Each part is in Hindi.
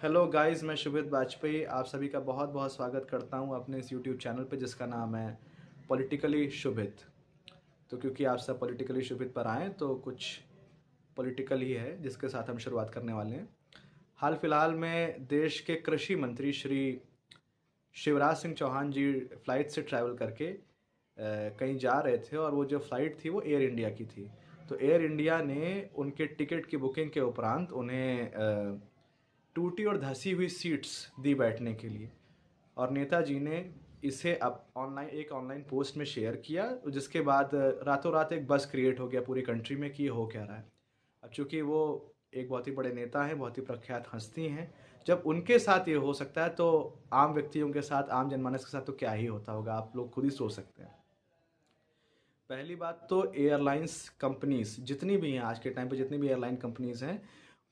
हेलो गाइस, मैं शुभित वाजपेयी आप सभी का बहुत बहुत स्वागत करता हूं अपने इस यूट्यूब चैनल पे जिसका नाम है पॉलिटिकली शुभित। तो क्योंकि आप सब पॉलिटिकली शुभित पर आए तो कुछ पॉलिटिकल ही है जिसके साथ हम शुरुआत करने वाले हैं। हाल फिलहाल में देश के कृषि मंत्री श्री शिवराज सिंह चौहान जी फ़्लाइट से ट्रैवल करके कहीं जा रहे थे और वो जो फ़्लाइट थी वो एयर इंडिया की थी। तो एयर इंडिया ने उनके टिकट की बुकिंग के उपरांत उन्हें टूटी और धसी हुई सीट्स दी बैठने के लिए, और नेताजी ने इसे अब ऑनलाइन पोस्ट में शेयर किया, जिसके बाद रातों रात एक बस क्रिएट हो गया पूरी कंट्री में कि ये हो क्या रहा है। अब चूंकि वो एक बहुत ही बड़े नेता हैं, बहुत ही प्रख्यात हस्ती हैं, जब उनके साथ ये हो सकता है तो आम व्यक्तियों के साथ, आम जनमानस के साथ तो क्या ही होता होगा, आप लोग खुद ही सोच सकते हैं। पहली बात तो एयरलाइंस कंपनीज जितनी भी हैं आज के टाइम पे, जितनी भी एयरलाइन कंपनीज हैं,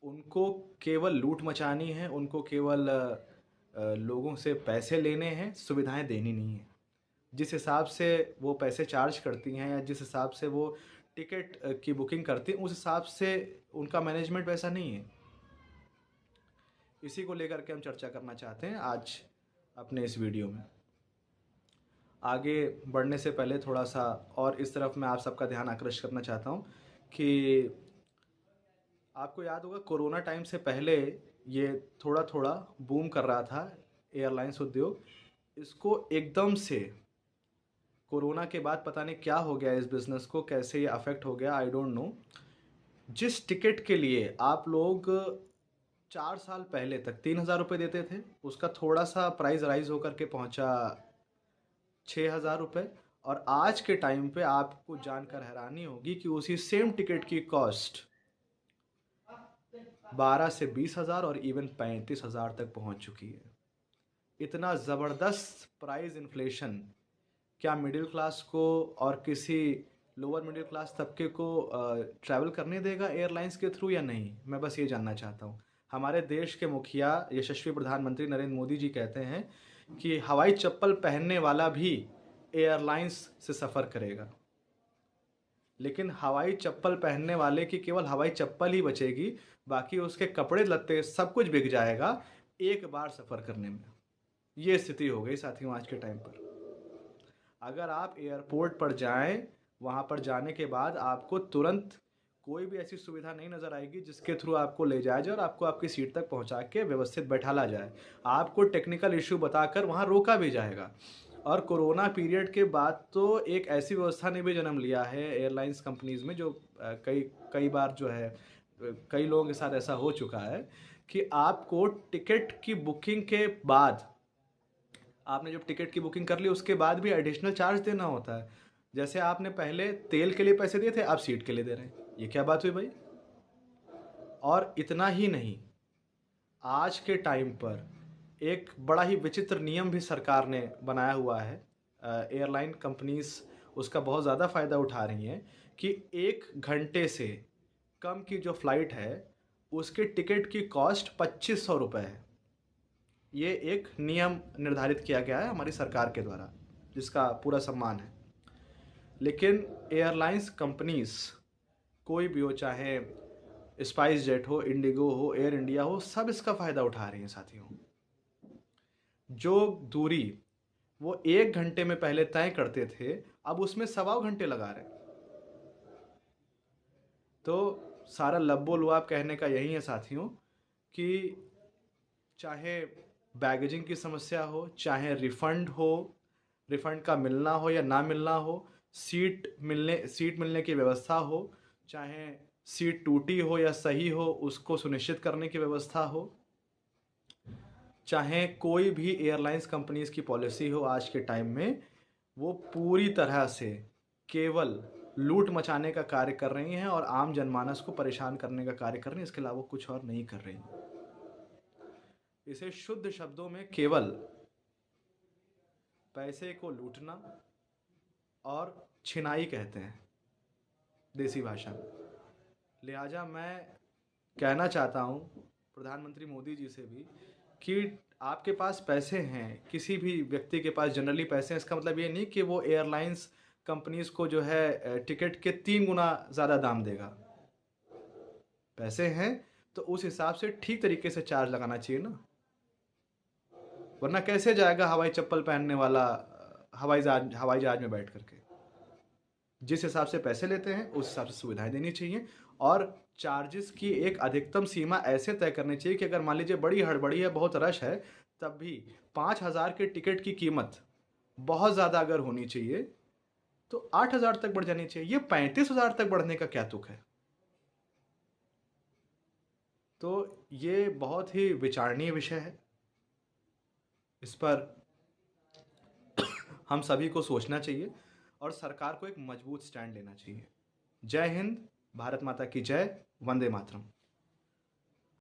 उनको केवल लूट मचानी है, उनको केवल लोगों से पैसे लेने हैं, सुविधाएं देनी नहीं है। जिस हिसाब से वो पैसे चार्ज करती हैं या जिस हिसाब से वो टिकट की बुकिंग करती हैं, उस हिसाब से उनका मैनेजमेंट वैसा नहीं है। इसी को लेकर के हम चर्चा करना चाहते हैं आज अपने इस वीडियो में। आगे बढ़ने से पहले थोड़ा सा और इस तरफ मैं आप सबका ध्यान आकृष्ट करना चाहता हूँ कि आपको याद होगा कोरोना टाइम से पहले ये थोड़ा थोड़ा बूम कर रहा था एयरलाइंस उद्योग। इसको एकदम से कोरोना के बाद पता नहीं क्या हो गया इस बिज़नेस को, कैसे ये अफेक्ट हो गया, आई डोंट नो। जिस टिकट के लिए आप लोग 4 साल पहले तक 3,000 रुपये देते थे, उसका थोड़ा सा प्राइस राइज होकर के पहुंचा 6,000 रुपये। और आज के टाइम पे आपको जानकर हैरानी होगी कि उसी सेम टिकट की कॉस्ट 12 से 20,000 और इवन 35,000 तक पहुंच चुकी है। इतना ज़बरदस्त प्राइस इन्फ्लेशन क्या मिडिल क्लास को और किसी लोअर मिडिल क्लास तबके को ट्रैवल करने देगा एयरलाइंस के थ्रू या नहीं? मैं बस ये जानना चाहता हूँ। हमारे देश के मुखिया यशस्वी प्रधानमंत्री नरेंद्र मोदी जी कहते हैं कि हवाई चप्पल पहनने वाला भी एयरलाइंस से सफ़र करेगा, लेकिन हवाई चप्पल पहनने वाले की केवल हवाई चप्पल ही बचेगी, बाकी उसके कपड़े लत्ते सब कुछ बिक जाएगा एक बार सफ़र करने में। ये स्थिति हो गई साथियों आज के टाइम पर। अगर आप एयरपोर्ट पर जाएं, वहाँ पर जाने के बाद आपको तुरंत कोई भी ऐसी सुविधा नहीं नज़र आएगी जिसके थ्रू आपको ले जाया जाए और आपको आपकी सीट तक पहुँचा के व्यवस्थित बैठाला जाए। आपको टेक्निकल इशू बताकर वहाँ रोका भी जाएगा। और कोरोना पीरियड के बाद तो एक ऐसी व्यवस्था ने भी जन्म लिया है एयरलाइंस कंपनीज़ में, जो कई कई बार जो है कई लोगों के साथ ऐसा हो चुका है कि आपको टिकट की बुकिंग के बाद, आपने जब टिकट की बुकिंग कर ली उसके बाद भी एडिशनल चार्ज देना होता है। जैसे आपने पहले तेल के लिए पैसे दिए थे, आप सीट के लिए दे रहे हैं, ये क्या बात हुई भाई? और इतना ही नहीं, आज के टाइम पर एक बड़ा ही विचित्र नियम भी सरकार ने बनाया हुआ है। एयरलाइन कंपनीज उसका बहुत ज़्यादा फ़ायदा उठा रही हैं कि 1 घंटे से कम की जो फ़्लाइट है उसके टिकट की कॉस्ट 2,500 रुपये है। ये एक नियम निर्धारित किया गया है हमारी सरकार के द्वारा, जिसका पूरा सम्मान है। लेकिन एयरलाइंस कंपनीज कोई भी हो, चाहे स्पाइस जेट हो, इंडिगो हो, एयर इंडिया हो, सब इसका फ़ायदा उठा रही हैं साथियों। जो दूरी वो 1 घंटे में पहले तय करते थे, अब उसमें 1.25 घंटे लगा रहे हैं। तो सारा लब्बो लुआब कहने का यही है साथियों कि चाहे बैगेजिंग की समस्या हो, चाहे रिफ़ंड का मिलना हो या ना मिलना हो, सीट मिलने की व्यवस्था हो, चाहे सीट टूटी हो या सही हो उसको सुनिश्चित करने की व्यवस्था हो, चाहे कोई भी एयरलाइंस कंपनीज़ की पॉलिसी हो आज के टाइम में, वो पूरी तरह से केवल लूट मचाने का कार्य कर रही हैं और आम जनमानस को परेशान करने का कार्य कर रही हैं। इसके अलावा कुछ और नहीं कर रही। इसे शुद्ध शब्दों में केवल पैसे को लूटना और छिनाई कहते हैं देसी भाषा में। लिहाजा मैं कहना चाहता हूँ प्रधानमंत्री मोदी जी से भी कि आपके पास पैसे हैं, किसी भी व्यक्ति के पास जनरली पैसे हैं, इसका मतलब ये नहीं कि वो एयरलाइंस कंपनीज़ को जो है टिकट के 3 गुना ज़्यादा दाम देगा। पैसे हैं तो उस हिसाब से ठीक तरीके से चार्ज लगाना चाहिए ना, वरना कैसे जाएगा हवाई चप्पल पहनने वाला हवाई जहाज में बैठ करके। जिस हिसाब से पैसे लेते हैं उस हिसाब से सुविधाएं देनी चाहिए, और चार्जेस की एक अधिकतम सीमा ऐसे तय करनी चाहिए कि अगर मान लीजिए बड़ी हड़बड़ी है, बहुत रश है, तब भी 5,000 के टिकट की कीमत बहुत ज़्यादा अगर होनी चाहिए तो 8,000 तक बढ़ जानी चाहिए। ये 35,000 तक बढ़ने का क्या तुक है? तो ये बहुत ही विचारणीय विषय है, इस पर हम सभी को सोचना चाहिए और सरकार को एक मजबूत स्टैंड लेना चाहिए। जय हिंद, भारत माता की जय, वंदे मातरम।